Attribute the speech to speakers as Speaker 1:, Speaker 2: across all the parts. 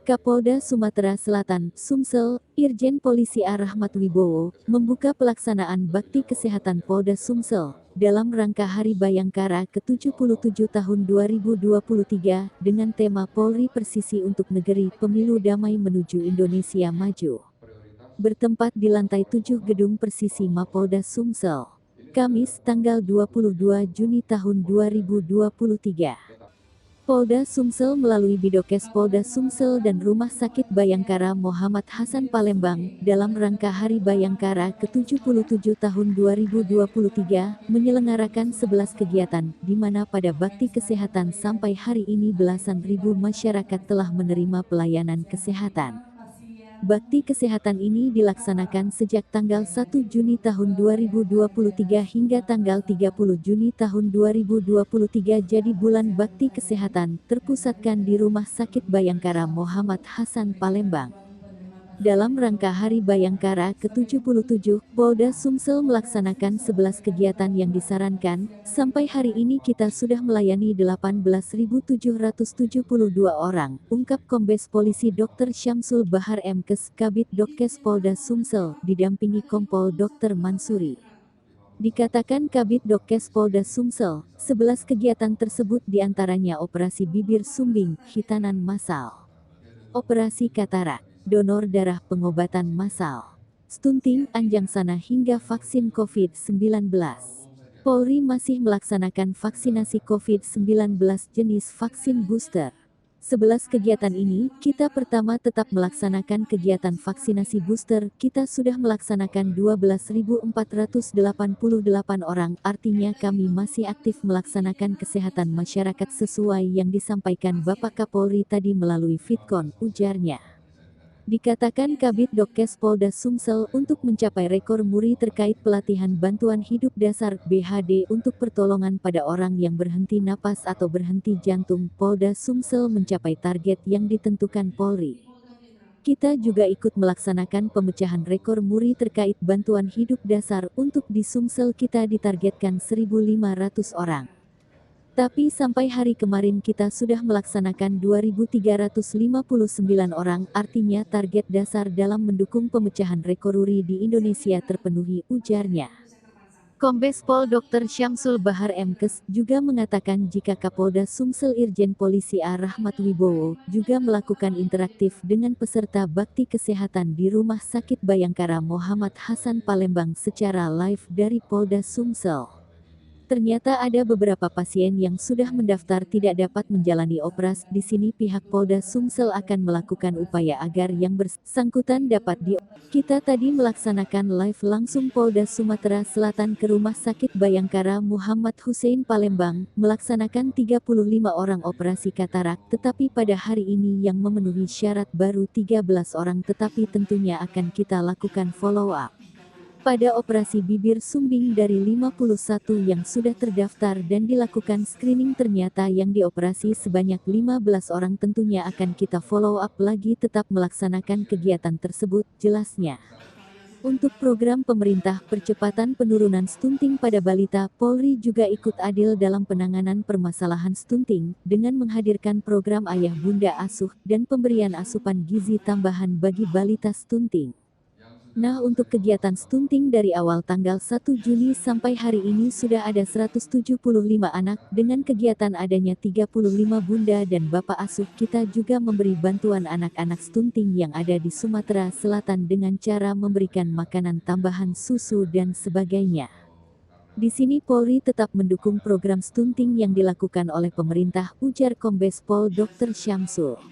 Speaker 1: Kapolda Sumatera Selatan, Sumsel, Irjen Polisi A. Rahmat Wibowo, membuka pelaksanaan Bakti Kesehatan Polda Sumsel dalam rangka Hari Bayangkara ke-77 tahun 2023 dengan tema Polri Persisi untuk Negeri Pemilu Damai Menuju Indonesia Maju. Bertempat di lantai 7 Gedung Persisi Mapolda Sumsel. Kamis, tanggal 22 Juni tahun 2023. Polda Sumsel melalui Bidokes Polda Sumsel dan Rumah Sakit Bayangkara Muhammad Hasan Palembang dalam rangka Hari Bayangkara ke-77 tahun 2023 menyelenggarakan 11 kegiatan di mana pada bakti kesehatan sampai hari ini belasan ribu masyarakat telah menerima pelayanan kesehatan. Bakti kesehatan ini dilaksanakan sejak tanggal 1 Juni tahun 2023 hingga tanggal 30 Juni tahun 2023 jadi bulan bakti kesehatan terpusatkan di Rumah Sakit Bayangkara Muhammad Hasan Palembang. Dalam rangka Hari Bayangkara ke-77, Polda Sumsel melaksanakan 11 kegiatan yang disarankan. Sampai hari ini kita sudah melayani 18.772 orang, ungkap Kombes Polisi Dr. Syamsul Bahar MKes, Kabid Dokes Polda Sumsel, didampingi Kompol Dr. Mansuri. Dikatakan Kabid Dokes Polda Sumsel, 11 kegiatan tersebut diantaranya operasi bibir sumbing, hitanan massal, operasi katarak, donor darah, pengobatan massal, stunting, anjang sana hingga vaksin COVID-19. Polri masih melaksanakan vaksinasi COVID-19 jenis vaksin booster. 11 kegiatan ini, kita pertama tetap melaksanakan kegiatan vaksinasi booster, kita sudah melaksanakan 12.488 orang, artinya kami masih aktif melaksanakan kesehatan masyarakat sesuai yang disampaikan Bapak Kapolri tadi melalui Vidcon, ujarnya. Dikatakan Kabid Dokes Polda Sumsel untuk mencapai rekor muri terkait pelatihan bantuan hidup dasar (BHD) untuk pertolongan pada orang yang berhenti napas atau berhenti jantung, Polda Sumsel mencapai target yang ditentukan Polri. Kita juga ikut melaksanakan pemecahan rekor muri terkait bantuan hidup dasar untuk di Sumsel kita ditargetkan 1.500 orang. Tapi sampai hari kemarin kita sudah melaksanakan 2.359 orang, artinya target dasar dalam mendukung pemecahan rekor muri di Indonesia terpenuhi, ujarnya. Kombes Pol Dr. Syamsul Bahar MKes juga mengatakan jika Kapolda Sumsel Irjen Polisi A. Rahmat Wibowo juga melakukan interaktif dengan peserta bakti kesehatan di Rumah Sakit Bayangkara Muhammad Hasan Palembang secara live dari Polda Sumsel. Ternyata ada beberapa pasien yang sudah mendaftar tidak dapat menjalani operasi. Di sini pihak Polda Sumsel akan melakukan upaya agar yang bersangkutan dapat Kita tadi melaksanakan live langsung Polda Sumatera Selatan ke Rumah Sakit Bayangkara Muhammad Hussein Palembang, melaksanakan 35 orang operasi katarak, tetapi pada hari ini yang memenuhi syarat baru 13 orang, tetapi tentunya akan kita lakukan follow up. Pada operasi bibir sumbing dari 51 yang sudah terdaftar dan dilakukan screening ternyata yang dioperasi sebanyak 15 orang, tentunya akan kita follow up lagi tetap melaksanakan kegiatan tersebut, jelasnya. Untuk program pemerintah percepatan penurunan stunting pada balita, Polri juga ikut adil dalam penanganan permasalahan stunting dengan menghadirkan program Ayah Bunda Asuh dan pemberian asupan gizi tambahan bagi balita stunting. Nah, untuk kegiatan stunting dari awal tanggal 1 Juni sampai hari ini sudah ada 175 anak, dengan kegiatan adanya 35 bunda dan bapak asuh. Kita juga memberi bantuan anak-anak stunting yang ada di Sumatera Selatan dengan cara memberikan makanan tambahan, susu dan sebagainya. Di sini Polri tetap mendukung program stunting yang dilakukan oleh pemerintah, ujar Kombes Pol Dr. Syamsul.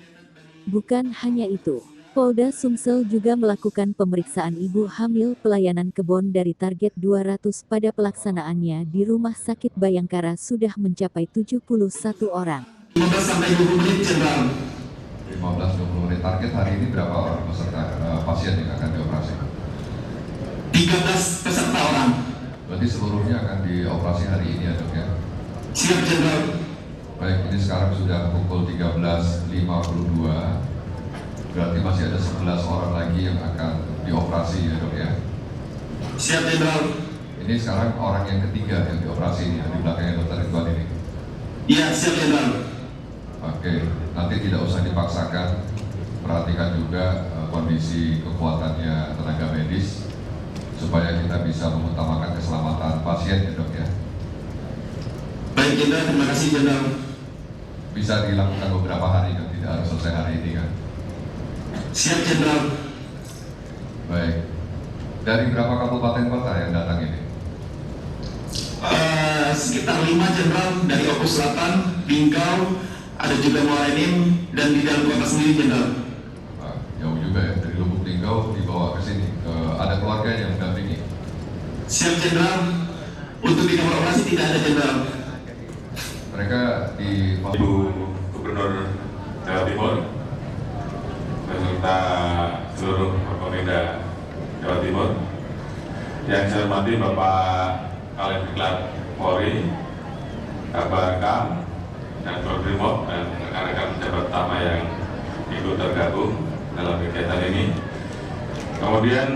Speaker 1: Bukan hanya itu, Polda Sumsel juga melakukan pemeriksaan ibu hamil pelayanan kebon dari target 200 pada pelaksanaannya di Rumah Sakit Bayangkara sudah mencapai 71 orang.
Speaker 2: 15 sampai 20 menit Jenderal.
Speaker 3: 15-20 menit. Target hari ini berapa orang peserta pasien yang akan dioperasi?
Speaker 2: 13 peserta orang.
Speaker 3: Berarti seluruhnya akan dioperasi hari ini ya, Dok ya?
Speaker 2: Siap Jenderal.
Speaker 3: Baik, ini sekarang sudah pukul 13.52. Berarti masih ada 11 orang lagi yang akan dioperasi ya, Dok ya?
Speaker 2: Siap Jenderal.
Speaker 3: Ini sekarang orang yang ketiga yang dioperasi ini, di belakangnya Dr. Ridwan ini.
Speaker 2: Iya, siap Jenderal.
Speaker 3: Oke, nanti tidak usah dipaksakan. perhatikan juga kondisi kekuatannya tenaga medis supaya kita bisa mengutamakan keselamatan pasien ya dok ya.
Speaker 2: Baik Jenderal, terima kasih Jenderal.
Speaker 3: Bisa dilakukan beberapa hari kan, tidak harus selesai hari ini kan.
Speaker 2: Siap Jenderal.
Speaker 3: Baik. Dari berapa kabupaten kota yang datang ini?
Speaker 2: Sekitar 5 Jenderal, dari Opus Selatan, Bingkau, ada juga Muara Enim, dan di dalam kota sendiri Jenderal.
Speaker 3: Jauh juga ya, dari Lubuk Linggau dibawa ke sini. Ada keluarga yang mendampingi?
Speaker 2: Siap Jenderal. Untuk di kamar operasi tidak ada Jenderal.
Speaker 3: Mereka di
Speaker 4: Ibu Gubernur Jawa Timur beserta seluruh Kapolda Jawa Timur, yang saya hormati Bapak Kalen Diklat Polri, Kabar Kam, dan Kobrimob dan rekan-rekan pejabat utama yang ikut tergabung dalam kegiatan ini. Kemudian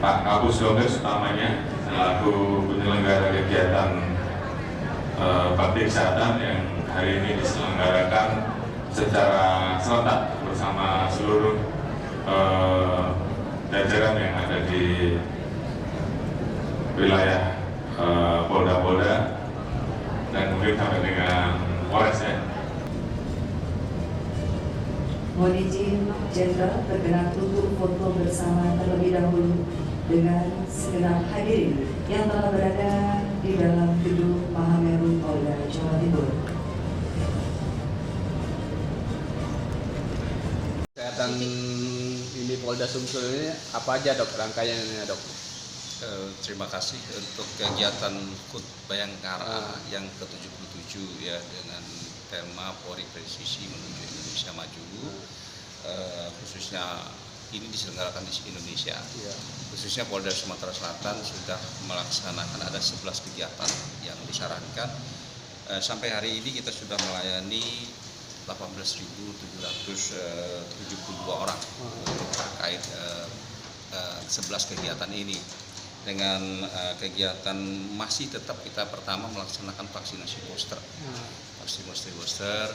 Speaker 4: Pak Kapus Dokes utamanya selaku penyelenggara kegiatan bakti kesehatan yang hari ini diselenggarakan secara serentak bersama seluruh jajaran yang ada di wilayah Polda-Polda dan mungkin sampai dengan Polres ya.
Speaker 5: Mohon izin Jenderal berkenan untuk foto bersama terlebih dahulu dengan segenap hadirin yang telah berada di dalam gedung Mahameru Polda Jawa Timur.
Speaker 6: Kesehatan ini Polda Sumsel ini apa aja dok rangkaiannya dok?
Speaker 7: Terima kasih untuk kegiatan HUT Bayangkara yang ke-77 ya dengan tema Polri Presisi menuju Indonesia Maju. Khususnya ini diselenggarakan di Indonesia. Khususnya Polda Sumatera Selatan sudah melaksanakan ada 11 kegiatan yang disarankan. Sampai hari ini kita sudah melayani 18.772 orang terkait 11 kegiatan ini. Dengan kegiatan masih tetap kita pertama melaksanakan vaksinasi booster. Vaksinasi booster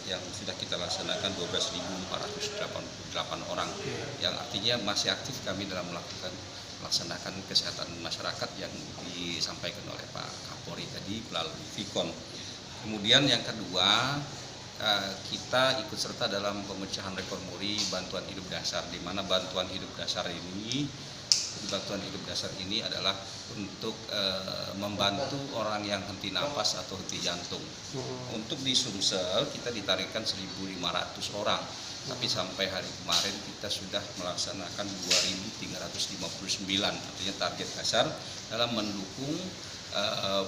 Speaker 7: yang sudah kita laksanakan 12.488 orang, yang artinya masih aktif kami dalam melaksanakan kesehatan masyarakat yang disampaikan oleh Pak Kapolri tadi melalui Vikon. Kemudian yang kedua, kita ikut serta dalam pemecahan rekor muri bantuan hidup dasar, di mana bantuan hidup dasar ini adalah untuk membantu orang yang henti nafas atau henti jantung. Untuk di Sumsel kita ditarikkan 1.500 orang, tapi sampai hari kemarin kita sudah melaksanakan 2.359, artinya target dasar dalam mendukung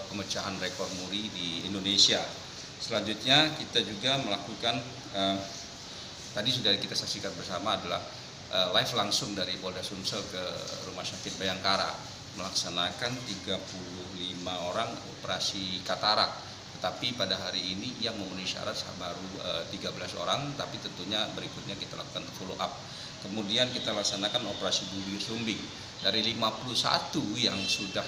Speaker 7: pemecahan rekor muri di Indonesia. Selanjutnya kita juga melakukan tadi sudah kita saksikan bersama adalah live langsung dari Polda Sumsel ke Rumah Sakit Bayangkara, melaksanakan 35 orang operasi katarak. Tetapi pada hari ini yang memenuhi syarat baru 13 orang, tapi tentunya berikutnya kita lakukan follow up. Kemudian kita laksanakan operasi bulu sumbing. Dari 51 yang sudah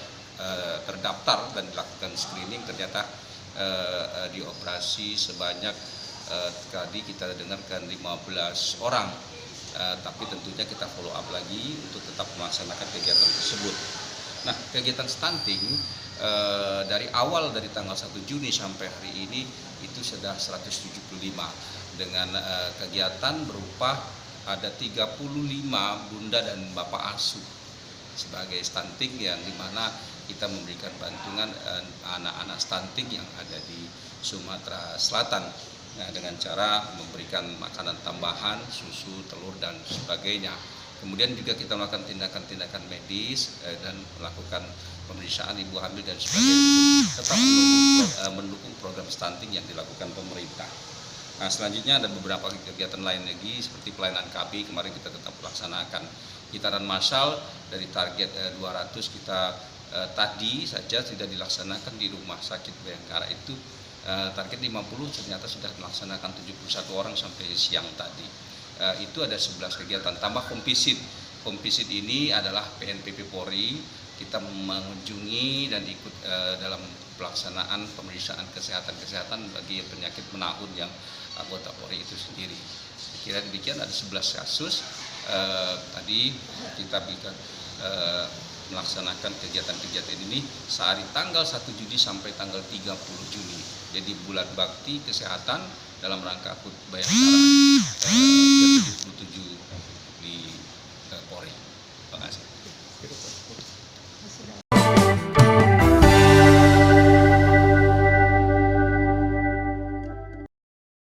Speaker 7: terdaftar dan dilakukan screening, ternyata dioperasi sebanyak tadi kita dengarkan 15 orang. Tapi tentunya kita follow up lagi untuk tetap melaksanakan kegiatan tersebut. Nah, kegiatan stunting dari awal dari tanggal 1 Juni sampai hari ini itu sudah 175 dengan kegiatan berupa ada 35 bunda dan bapak asuh sebagai stunting, yang dimana kita memberikan bantuan anak-anak stunting yang ada di Sumatera Selatan. Nah, dengan cara memberikan makanan tambahan, susu, telur, dan sebagainya. Kemudian juga kita melakukan tindakan-tindakan medis dan melakukan pemeriksaan ibu hamil dan sebagainya, tetap mendukung program stunting yang dilakukan pemerintah. Nah, selanjutnya ada beberapa kegiatan lain lagi seperti pelayanan KB, kemarin kita tetap melaksanakan gitaran massal dari target 200 kita tadi saja sudah dilaksanakan di Rumah Sakit Bayangkara itu. Target 50 ternyata sudah melaksanakan 71 orang sampai siang tadi. Itu ada 11 kegiatan, tambah kompisit. Kompisit ini adalah PNPP Polri, kita mengunjungi dan ikut dalam pelaksanaan pemeriksaan kesehatan bagi penyakit menahun yang anggota Polri itu sendiri. Kira demikian, ada 11 kasus. Tadi kita melaksanakan kegiatan-kegiatan ini sehari tanggal 1 Juni sampai tanggal 30 Juni. Jadi bulan bakti kesehatan dalam rangka HUT Bayangkara